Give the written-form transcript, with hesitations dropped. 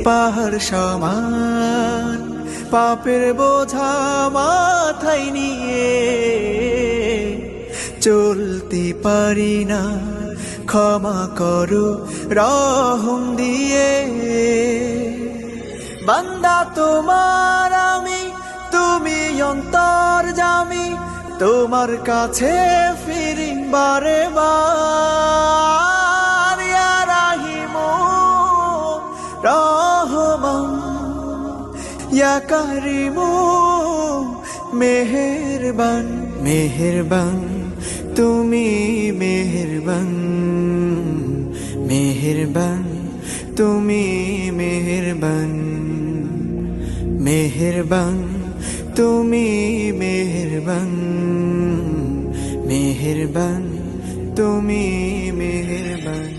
পাহাড় সমান পাপের বোঝা মাথায় নিয়ে চলতে পারি না, ক্ষমা করো রহম দিয়ে। বান্দা তোমার আমি, তুমি অন্তর্যামী, তোমার কাছে ফিরি বারে বার। ইয়া রাহিমু রহমান, ইয়া কারিমু মেহেরবান, মেহেরবান তুমি মেহেরবান, মেহেরবান তুমি মেহেরবান, মেহেরবান তুমি মেহেরবান, মেহেরবান তুমি মেহেরবান।